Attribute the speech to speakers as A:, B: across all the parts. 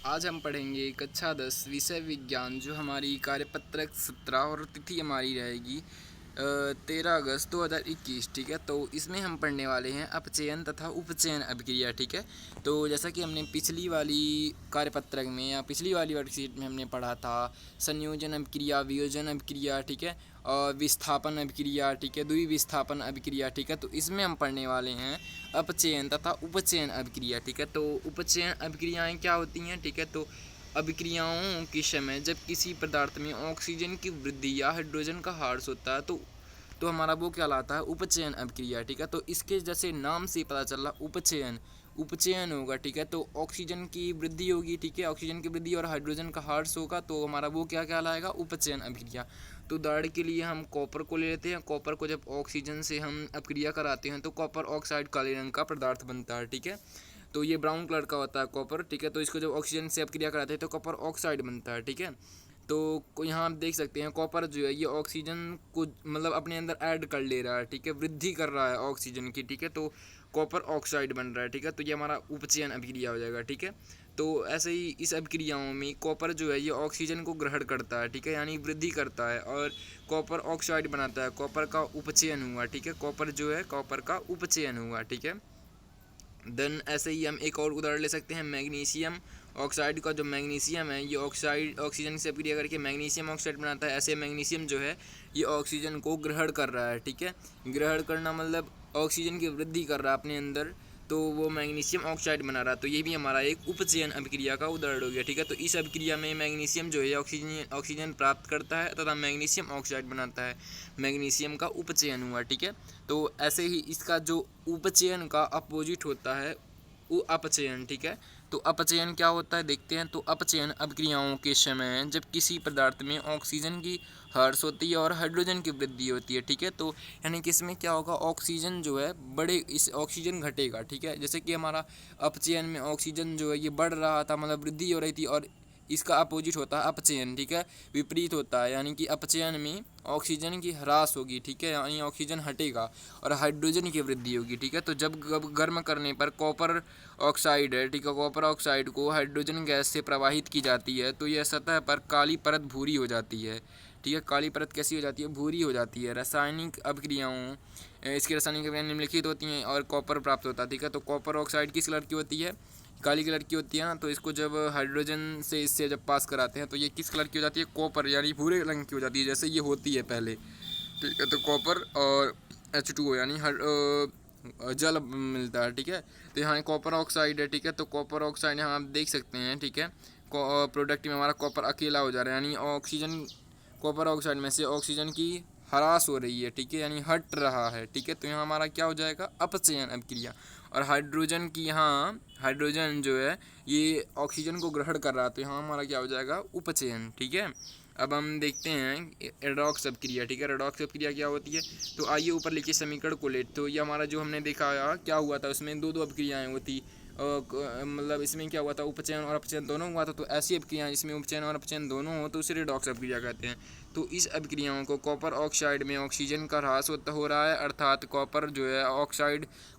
A: आज हम पढ़ेंगे कक्षा 10 विषय विज्ञान, जो हमारी कार्यपत्रक 17 और तिथि हमारी रहेगी 13 अगस्त 2021। ठीक है, तो इसमें हम पढ़ने वाले हैं अपचयन तथा उपचयन अभिक्रिया। ठीक है, तो जैसा कि हमने पिछली वाली कार्यपत्रक में या पिछली वाली वर्कशीट में हमने पढ़ा था संयोजन अभिक्रिया, वियोजन अभिक्रिया, ठीक है, और विस्थापन अभिक्रिया, ठीक है, द्विविस्थापन अभिक्रिया। ठीक है, तो इसमें हम पढ़ने वाले हैं अपचयन तथा उपचयन अभिक्रिया। ठीक है, तो उपचयन अभिक्रियाएं क्या होती हैं? ठीक है, तो अभिक्रियाओं के समय जब किसी पदार्थ में ऑक्सीजन की वृद्धि या हाइड्रोजन का ह्रास होता है तो हमारा वो कहलाता है उपचयन अभिक्रिया। ठीक है, तो इसके जैसे नाम से पता चल रहा उपचयन उपचयन होगा। ठीक है, तो ऑक्सीजन की वृद्धि होगी। ठीक है, ऑक्सीजन की वृद्धि और हाइड्रोजन का ह्रास होगा, तो हमारा वो क्या कहलाएगा? उपचयन अभिक्रिया। तो उदाहरण के लिए हम कॉपर को ले लेते हैं। कॉपर को जब ऑक्सीजन से हम अभिक्रिया कराते हैं तो कॉपर ऑक्साइड काले रंग का पदार्थ बनता है। ठीक है, तो ये ब्राउन कलर का होता है कॉपर। ठीक है, तो इसको जब ऑक्सीजन से अभिक्रिया कराते हैं तो कॉपर ऑक्साइड बनता है। ठीक है, तो यहाँ आप देख सकते हैं कॉपर जो है ये ऑक्सीजन को मतलब अपने अंदर ऐड कर ले रहा है। ठीक है, वृद्धि कर रहा है ऑक्सीजन की। ठीक है, तो कॉपर ऑक्साइड बन रहा है। ठीक है, तो ये हमारा उपचयन अभिक्रिया हो जाएगा। ठीक है, तो ऐसे ही इस अभिक्रियाओं में कॉपर जो है ये ऑक्सीजन को ग्रहण करता है। ठीक है, यानी वृद्धि करता है और कॉपर ऑक्साइड बनाता है। कॉपर का उपचयन हुआ। ठीक है, कॉपर जो है कॉपर का उपचयन हुआ। ठीक है, देन ऐसे ही हम एक और उदाहरण ले सकते हैं मैग्नीशियम ऑक्साइड का। जो मैग्नीशियम है ये ऑक्साइड ऑक्सीजन से अभिक्रिया करके मैग्नीशियम ऑक्साइड बनाता है। ऐसे मैग्नीशियम जो है ये ऑक्सीजन को ग्रहण कर रहा है। ठीक है, ग्रहण करना मतलब ऑक्सीजन की वृद्धि कर रहा है अपने अंदर, तो वो मैग्नीशियम ऑक्साइड बना रहा है। तो ये भी हमारा एक उपचयन अभिक्रिया का उदाहरण हो गया। ठीक है, तो इस अभिक्रिया में मैग्नीशियम जो है ऑक्सीजन प्राप्त करता है तथा मैग्नीशियम ऑक्साइड बनाता है। मैग्नीशियम का उपचयन हुआ। ठीक है, तो ऐसे ही इसका जो उपचयन का अपोजिट होता है वो अपचयन। ठीक है, तो अपचयन क्या होता है देखते हैं। तो अपचयन अभिक्रियाओं के समय जब किसी पदार्थ में ऑक्सीजन की ह्रास होती है और हाइड्रोजन की वृद्धि होती है। ठीक है, तो यानी कि इसमें क्या होगा, ऑक्सीजन जो है इस ऑक्सीजन घटेगा। ठीक है, जैसे कि हमारा अपचयन में ऑक्सीजन जो है ये बढ़ रहा था, मतलब वृद्धि हो रही थी, और इसका अपोजिट होता है अपचयन। ठीक है, विपरीत होता है, यानी कि अपचयन में ऑक्सीजन की ह्रास होगी। ठीक है, यानी ऑक्सीजन हटेगा और हाइड्रोजन की वृद्धि होगी। ठीक है, तो जब गर्म करने पर कॉपर ऑक्साइड है, ठीक है, कॉपर ऑक्साइड को हाइड्रोजन गैस से प्रवाहित की जाती है तो यह सतह पर काली परत भूरी हो जाती है। ठीक है, काली परत कैसी हो जाती है? भूरी हो जाती है। रासायनिक अभिक्रियाओं इसकी रासायनिक अभिक्रियाएं निम्नलिखित होती हैं और कॉपर प्राप्त होता है। ठीक है, तो कॉपर ऑक्साइड किस कलर की होती है? काली कलर की होती है ना। तो इसको जब हाइड्रोजन से इससे जब पास कराते हैं तो ये किस कलर की हो जाती है? कॉपर, यानी भूरे रंग की हो जाती है, जैसे ये होती है पहले। ठीक है, तो कॉपर और H2O यानी जल मिलता है। ठीक है, तो यहाँ कॉपर ऑक्साइड है। ठीक है, तो कॉपर ऑक्साइड यहाँ आप देख सकते हैं। ठीक है, प्रोडक्ट में हमारा कॉपर अकेला हो जा रहा है, यानी ऑक्सीजन कॉपर ऑक्साइड में से ऑक्सीजन की ह्रास हो रही है। ठीक है, यानी हट रहा है। ठीक है, तो यहाँ हमारा क्या हो जाएगा? अपचयन अभिक्रिया। और हाइड्रोजन की यहाँ हाइड्रोजन जो है ये ऑक्सीजन को ग्रहण कर रहा है, तो यहाँ हमारा क्या हो जाएगा? उपचयन। ठीक है, अब हम देखते हैं रेडॉक्स अभिक्रिया। ठीक है, रेडॉक्स अभिक्रिया क्या होती है? तो आइए ऊपर लिखे समीकरण को ले। तो ये हमारा जो हमने देखा क्या हुआ था, उसमें दो अभिक्रियाएँ होती, मतलब इसमें क्या हुआ था? उपचयन और अपचयन दोनों हुआ था। तो ऐसी अभिक्रियाएँ जिसमें उपचयन और अपचयन दोनों हो तो उसे रेडॉक्स अभिक्रिया कहते हैं। तो इस अभिक्रियाओं को कॉपर ऑक्साइड में ऑक्सीजन का ह्रास हो रहा है, अर्थात कॉपर जो है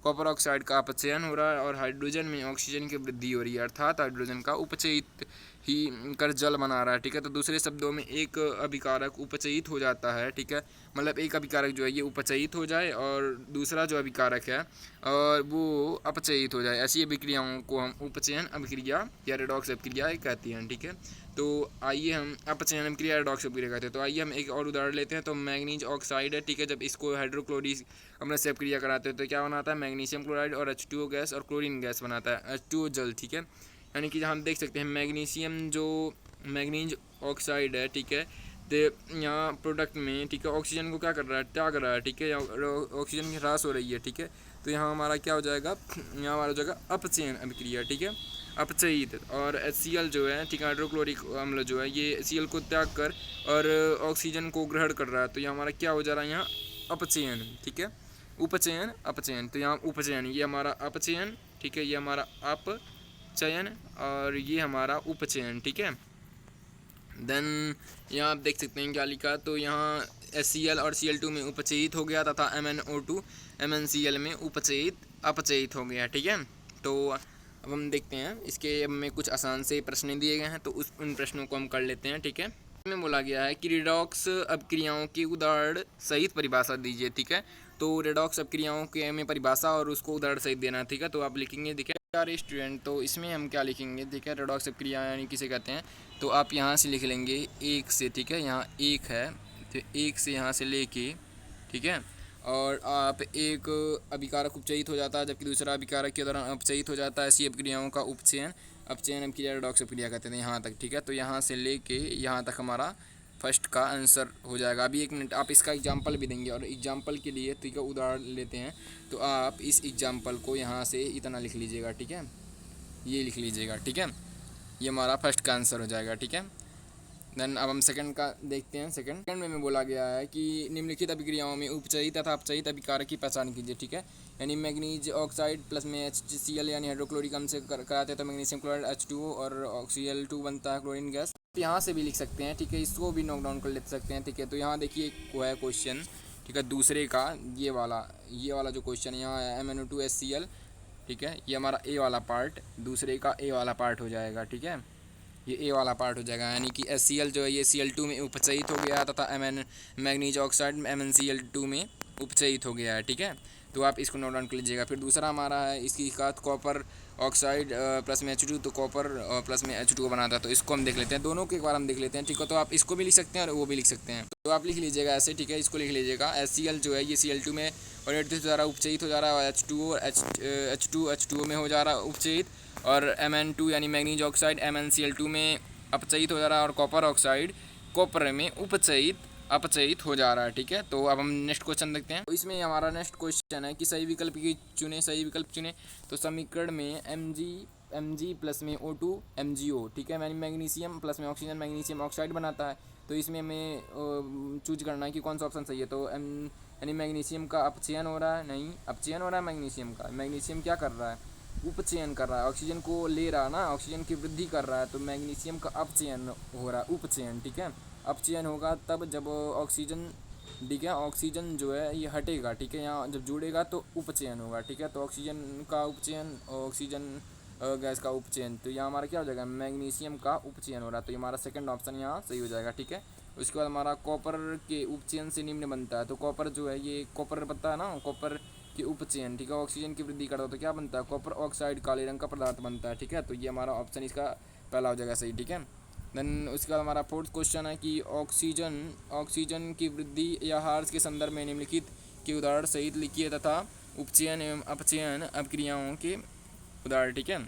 A: कॉपर ऑक्साइड का अपचयन हो रहा है, और हाइड्रोजन में ऑक्सीजन की वृद्धि हो रही है, अर्थात हाइड्रोजन का उपचयित ही कर जल बना रहा है। ठीक है, तो दूसरे शब्दों में एक अभिकारक उपचयित हो जाता है। ठीक है, मतलब एक अभिकारक जो है ये उपचयित हो जाए और दूसरा जो अभिकारक है और वो अपचयित हो जाए, ऐसी अभिक्रियाओं को हम उपचयन अभिक्रिया या रेडॉक्स अभिक्रिया कहती हैं। ठीक है, तो आइए हम अपचयन अभिक्रिया रेडॉक्स अभिक्रिया कहते हैं। तो आइए हम एक और उदाहरण लेते हैं। तो मैग्नीज ऑक्साइड है। ठीक है, जब इसको हाइड्रोक्लोरिक अम्ल से अभिक्रिया कराते हैं तो क्या बनाता है? मैग्नीशियम क्लोराइड और H2O गैस और क्लोरीन गैस बनाता है, H2O जल। ठीक है, यानी कि हम देख सकते हैं मैग्नीज ऑक्साइड है। ठीक है, तो यहाँ प्रोडक्ट में, ठीक है, ऑक्सीजन को क्या कर रहा है? त्याग रहा है। ठीक है, ऑक्सीजन की ह्रास हो रही है। ठीक है, तो यहाँ हमारा क्या हो जाएगा? यहाँ हमारा हो जाएगा अपचयन अभिक्रिया। ठीक है, अपचयित। और HCl जो है, ठीक है, हाइड्रोक्लोरिक अम्ल जो है ये HCl को त्याग कर और ऑक्सीजन को ग्रहण कर रहा है, तो ये हमारा क्या हो जा रहा है? यहाँ अपचयन। ठीक है, उपचयन अपचयन। तो यहाँ उपचयन, ये हमारा अपचयन। ठीक है, ये हमारा अपचयन और ये हमारा उपचयन। ठीक है, देन यहाँ आप देख सकते हैं क्या लिखा। तो यहाँ HCl और Cl2 में उपचयित हो गया तथा MnO2 MnCl में अपचयित हो गया। ठीक है, तो अब हम देखते हैं इसके, अब में कुछ आसान से प्रश्न दिए गए हैं तो उन प्रश्नों को हम कर लेते हैं। ठीक है, इसमें बोला गया है कि रेडॉक्स अपक्रियाओं की उदाहरण सहित परिभाषा दीजिए। ठीक है, तो रेडॉक्स अपक्रियाओं के में परिभाषा और उसको उदाहरण सहित देना। ठीक है, तो आप लिखेंगे, देखिए यार स्टूडेंट, तो इसमें हम क्या लिखेंगे, ठीक है, रेडॉक्स अपक्रिया यानी किसे कहते हैं, तो आप यहाँ से लिख लेंगे एक से। ठीक है, यहाँ एक है तो एक से यहाँ से लेके, ठीक है, और आप एक अभिकारक उपचयित हो जाता है जबकि दूसरा अभिकारक के दौरान अपचयित हो जाता है, ऐसी अपक्रियाओं का उपचयन अपक्रिया रेडॉक्स अपक्रिया कहते हैं, यहाँ तक। ठीक है, तो यहाँ से लेके यहाँ तक हमारा फर्स्ट का आंसर हो जाएगा। अभी एक मिनट, आप इसका एग्जाम्पल भी देंगे, और एग्जाम्पल के लिए ठीक है उदाहरण लेते हैं, तो आप इस एग्जाम्पल को यहाँ से इतना लिख लीजिएगा। ठीक है, ये लिख लीजिएगा। ठीक है, ये हमारा फर्स्ट का आंसर हो जाएगा। ठीक है, देन अब हम सेकंड का देखते हैं। सेकंड में बोला गया है कि निम्नलिखित अभिक्रियाओं में उपचयित तथा अपचयित अभिकारक की पहचान कीजिए। ठीक है, यानी मैग्नीज ऑक्साइड प्लस में HCl यानी हाइड्रोक्लोरिक अम्ल से कराते हैं तो मैग्नीशियम क्लोराइड H2O और Cl2 बनता है क्लोरीन गैस। यहाँ से भी लिख सकते हैं। ठीक है, इसको भी नोट डाउन कर ले सकते हैं। ठीक है, तो यहाँ देखिए एक है क्वेश्चन, ठीक है, दूसरे का ये वाला जो क्वेश्चन यहाँ है MnO2HCl। ठीक है, ये हमारा ए वाला पार्ट, दूसरे का ए वाला पार्ट हो जाएगा। ठीक है, ये ए वाला पार्ट हो जाएगा, यानी कि HCl जो है ये Cl2 में उपचयित हो गया तथा मैग्नीज ऑक्साइड MnCl2 में उपचयित हो गया है। ठीक है, तो आप इसको नोट डाउन कर लीजिएगा। फिर दूसरा हमारा है इसकी खाद कॉपर ऑक्साइड प्लस में H2, तो कॉपर प्लस में H2O बनाता है, तो इसको हम देख लेते हैं, दोनों के एक बार हम देख लेते हैं। ठीक है, तो आप इसको भी लिख सकते हैं और वो भी लिख सकते हैं, तो आप लिख लीजिएगा ऐसे। ठीक है, इसको लिख लीजिएगा HCl जो है ये Cl2 में और द्वारा उपचयित हो जा रहा है, H2O में हो जा रहा है उपचयित, और Mn2 यानी मैग्नीज ऑक्साइड MnCl2 में अपचयित हो जा रहा है, और कॉपर ऑक्साइड कॉपर में अपचयित हो जा रहा है। ठीक है, तो अब हम नेक्स्ट क्वेश्चन देखते हैं। तो इसमें हमारा नेक्स्ट क्वेश्चन है कि सही विकल्प सही विकल्प चुने। तो समीकरण में Mg प्लस में O2 MgO, ठीक है, मैग्नीशियम प्लस में ऑक्सीजन मैग्नीशियम ऑक्साइड बनाता है, तो इसमें हमें चूज करना है कि कौन सा ऑप्शन सही है। तो यानी मैग्नीशियम का अपचयन हो रहा है, नहीं अपचयन हो रहा है मैग्नीशियम का, मैग्नीशियम क्या कर रहा है, उपचयन कर रहा है, ऑक्सीजन को ले रहा है ना, ऑक्सीजन की वृद्धि कर रहा है, तो मैग्नीशियम का अपचयन हो रहा है, उपचयन। ठीक है, अपचयन होगा तब जब ऑक्सीजन, ठीक है, ऑक्सीजन जो है ये हटेगा। ठीक है, यहाँ जब जुड़ेगा तो उपचयन होगा। ठीक है, तो ऑक्सीजन का उपचयन, ऑक्सीजन गैस का उपचयन, तो यहाँ हमारा क्या हो जाएगा, मैग्नीशियम का उपचयन हो रहा है, तो ये हमारा सेकंड ऑप्शन यहाँ सही हो जाएगा। ठीक है, उसके बाद हमारा कॉपर के उपचयन से निम्न बनता है, तो कॉपर जो है ये कॉपर पता है ना, कॉपर के उपचयन, ठीक है, ऑक्सीजन की वृद्धि करता है, तो क्या बनता है, कॉपर ऑक्साइड काले रंग का पदार्थ बनता है। ठीक है, तो ये हमारा ऑप्शन इसका पहला हो जाएगा सही। ठीक है, देन उसके बाद हमारा फोर्थ क्वेश्चन है कि ऑक्सीजन की वृद्धि या हार्स के संदर्भ में निम्नलिखित के उदाहरण सहित लिखिए तथा उपचयन एवं अपचयन अपक्रियाओं के उदाहरण। ठीक है,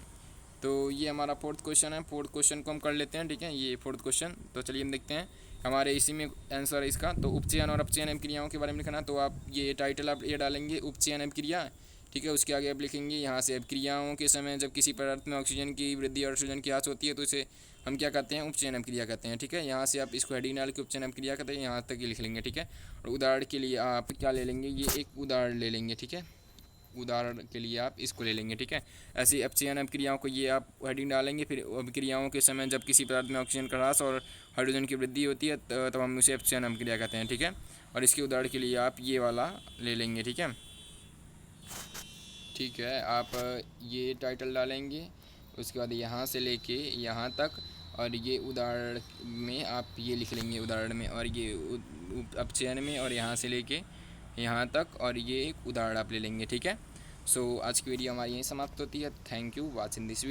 A: तो ये हमारा फोर्थ क्वेश्चन है। फोर्थ क्वेश्चन को हम कर लेते हैं। ठीक है, ये फोर्थ क्वेश्चन, तो चलिए हम देखते हैं हमारे इसी में आंसर है इसका। तो उपचयन और अपचयन अपक्रियाओं के बारे में लिखना, तो आप ये टाइटल आप ये डालेंगे उपचयन अपक्रिया। ठीक है, उसके आगे आप लिखेंगे यहाँ से अपक्रियाओं के समय जब किसी पदार्थ में ऑक्सीजन की वृद्धि और ऑक्सीजन की ह्रास होती है तो इसे हम क्या कहते हैं, उपचयन अपक्रिया कहते हैं। ठीक है, यहाँ से आप इसको हेडिंग डाल के उपचयन अपक्रिया कहते हैं, यहाँ तक ही लिख लेंगे। ठीक है, और उदाहरण के लिए आप क्या ले लेंगे, ये एक उदाहरण ले लेंगे। ठीक है, उदाहरण के लिए आप इसको ले लेंगे। ठीक है, ऐसी अपचयन अपक्रियाओं को ये आप हेडिंग डालेंगे। फिर अपक्रियाओं के समय जब किसी पदार्थ में ऑक्सीजन का ह्रास और हाइड्रोजन की वृद्धि होती है तब हम उसे अपचयन अपक्रिया कहते हैं। ठीक है, और इसके उदाहरण के लिए आप ये वाला ले लेंगे। ठीक है, ठीक है, आप ये टाइटल डालेंगे, उसके बाद यहाँ से लेके यहाँ तक, और ये उदाहरण में आप ये लिख लेंगे उदाहरण में, और ये अपचयन में, और यहाँ से लेके यहाँ तक, और ये एक उदाहरण आप ले लेंगे। ठीक है, सो आज की वीडियो हमारी यहीं समाप्त होती है। Thank you watching this.